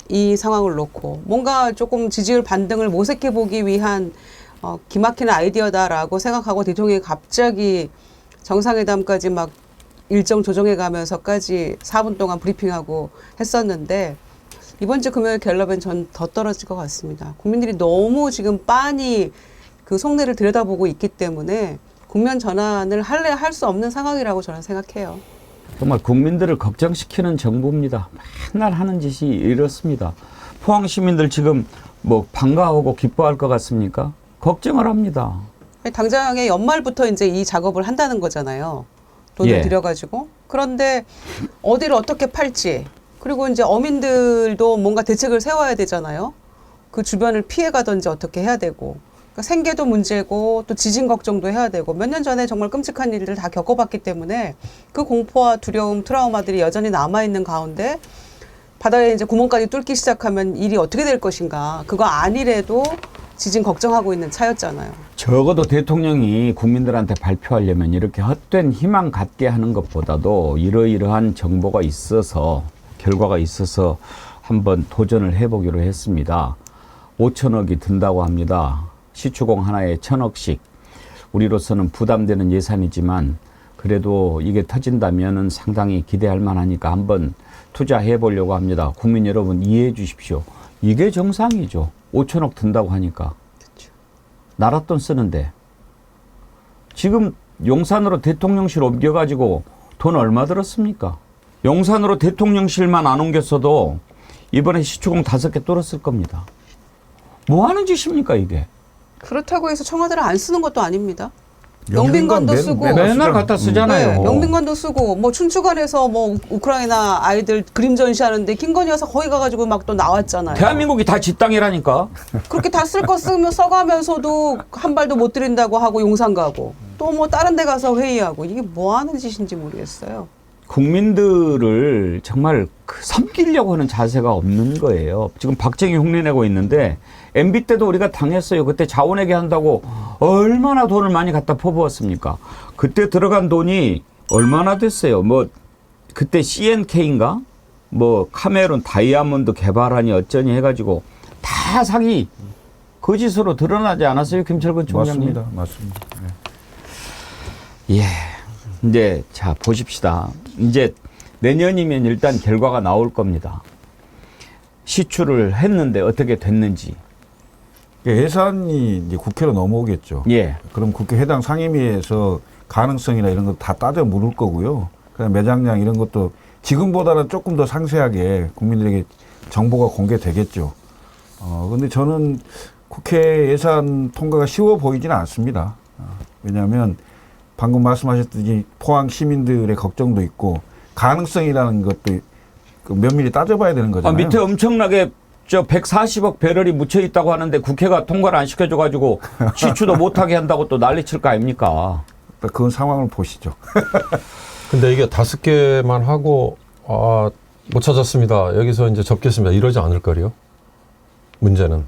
이 상황을 놓고 뭔가 조금 지지율 반등을 모색해 보기 위한 기막히는 아이디어다라고 생각하고 대통령이 갑자기 정상회담까지 막 일정 조정해 가면서까지 4분 동안 브리핑하고 했었는데 이번 주 금요일 갤럽엔 전 더 떨어질 것 같습니다. 국민들이 너무 지금 빤히 그 속내를 들여다보고 있기 때문에 국면 전환을 할 수 없는 상황이라고 저는 생각해요. 정말 국민들을 걱정시키는 정부입니다. 맨날 하는 짓이 이렇습니다. 포항 시민들 지금 뭐 반가워하고 기뻐할 것 같습니까? 걱정을 합니다. 당장에 연말부터 이제 이 작업을 한다는 거잖아요. 돈을 들여가지고. 그런데 어디를 어떻게 팔지. 그리고 이제 어민들도 뭔가 대책을 세워야 되잖아요. 그 주변을 피해가든지 어떻게 해야 되고. 그러니까 생계도 문제고 또 지진 걱정도 해야 되고 몇 년 전에 정말 끔찍한 일들 다 겪어봤기 때문에 그 공포와 두려움, 트라우마들이 여전히 남아있는 가운데 바다에 이제 구멍까지 뚫기 시작하면 일이 어떻게 될 것인가. 그거 아니래도 지진 걱정하고 있는 차였잖아요. 적어도 대통령이 국민들한테 발표하려면 이렇게 헛된 희망 갖게 하는 것보다도 이러이러한 정보가 있어서 결과가 있어서 한번 도전을 해보기로 했습니다. 5천억이 든다고 합니다. 시추공 하나에 1,000억씩. 우리로서는 부담되는 예산이지만 그래도 이게 터진다면은 상당히 기대할 만하니까 한번 투자해 보려고 합니다. 국민 여러분 이해해 주십시오. 이게 정상이죠. 5천억 든다고 하니까. 나라 돈 쓰는데. 지금 용산으로 대통령실 옮겨가지고 돈 얼마 들었습니까? 용산으로 대통령실만 안 옮겼어도 이번에 시추공 5개 뚫었을 겁니다. 뭐 하는 짓입니까 이게? 그렇다고 해서 청와대를 안 쓰는 것도 아닙니다. 영빈관 영빈관도 쓰고 맨날 갖다 쓰잖아요. 네, 영빈관도 쓰고 뭐 춘추관에서 뭐 우크라이나 아이들 그림 전시하는데 김건희 여사 거기 가가지고 막 또 나왔잖아요. 대한민국이 다 지 땅이라니까. 그렇게 다 쓸 거 쓰면 써가면서도 한 발도 못 들인다고 하고 용산 가고 또 뭐 다른 데 가서 회의하고 이게 뭐 하는 짓인지 모르겠어요. 국민들을 정말 섬기려고 하는 자세가 없는 거예요. 지금 박정희 흉내내고 있는데 MB 때도 우리가 당했어요. 그때 자원회계 한다고 얼마나 돈을 많이 갖다 퍼부었습니까? 그때 들어간 돈이 얼마나 됐어요. 뭐 그때 CNK인가? 뭐 카메룬 다이아몬드 개발하니 어쩌니 해가지고 다 사기 거짓으로 드러나지 않았어요, 김철근 총장님? 맞습니다. 네. 예. 이제 자 보십시다. 이제 내년이면 일단 결과가 나올 겁니다. 시추를 했는데 어떻게 됐는지. 예산이 이제 국회로 넘어오겠죠. 예. 그럼 국회 해당 상임위에서 가능성이나 이런 거 다 따져 물을 거고요. 그다음 매장량 이런 것도 지금보다는 조금 더 상세하게 국민들에게 정보가 공개되겠죠. 근데 저는 국회 예산 통과가 쉬워 보이지는 않습니다. 왜냐하면 방금 말씀하셨듯이 포항 시민들의 걱정도 있고 가능성이라는 것도 그 면밀히 따져봐야 되는 거잖아요. 밑에 엄청나게 저 140억 배럴이 묻혀 있다고 하는데 국회가 통과를 안 시켜줘가지고 시추도 못하게 한다고 또 난리칠 거 아닙니까? 그건 상황을 보시죠. 근데 이게 5개만 하고 못 찾았습니다. 여기서 이제 접겠습니다. 이러지 않을 거요. 문제는.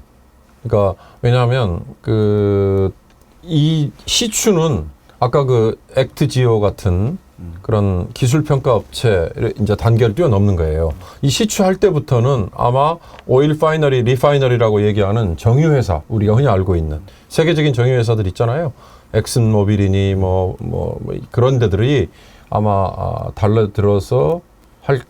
그러니까 왜냐하면 이 시추는 아까 그 액트지오 같은 그런 기술 평가 업체를 이제 단계를 뛰어넘는 거예요. 이 시추할 때부터는 아마 오일 파이너리, 리파이너리라고 얘기하는 정유회사, 우리가 흔히 알고 있는 세계적인 정유회사들 있잖아요. 엑슨모빌이니 뭐 그런 데들이 아마 달려들어서 할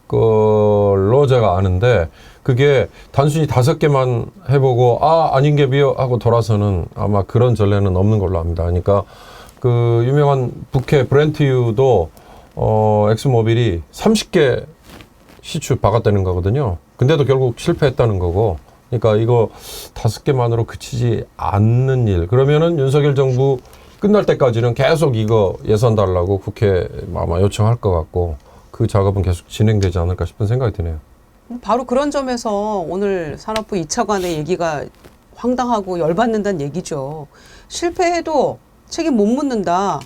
걸로 제가 아는데 그게 단순히 5개만 해보고 아닌 게 비어 하고 돌아서는 아마 그런 전례는 없는 걸로 압니다. 그러니까 그 유명한 북해 브렌트유도 엑스모빌이 30개 시추 박았다는 거거든요. 근데도 결국 실패했다는 거고. 그러니까 이거 5개만으로 그치지 않는 일. 그러면은 윤석열 정부 끝날 때까지는 계속 이거 예산 달라고 국회 아마 요청할 것 같고 그 작업은 계속 진행되지 않을까 싶은 생각이 드네요. 바로 그런 점에서 오늘 산업부 2차관의 얘기가 황당하고 열받는다는 얘기죠. 실패해도 책임 못 묻는다.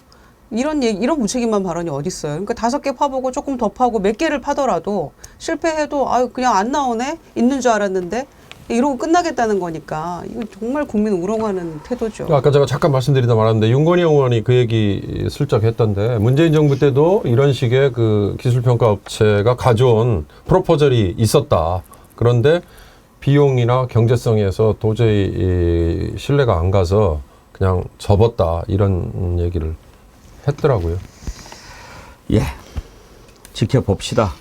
이런 무책임한 발언이 어디 있어요? 그러니까 5개 파보고 조금 더 파고 몇 개를 파더라도 실패해도 그냥 안 나오네? 있는 줄 알았는데 이러고 끝나겠다는 거니까 이거 정말 국민 우롱하는 태도죠. 아까 제가 잠깐 말씀드리다 말았는데 윤건희 의원이 그 얘기 슬쩍 했던데 문재인 정부 때도 이런 식의 그 기술평가 업체가 가져온 프로포절이 있었다. 그런데 비용이나 경제성에서 도저히 신뢰가 안 가서 그냥 접었다. 이런 얘기를 했더라고요. 예. 지켜봅시다.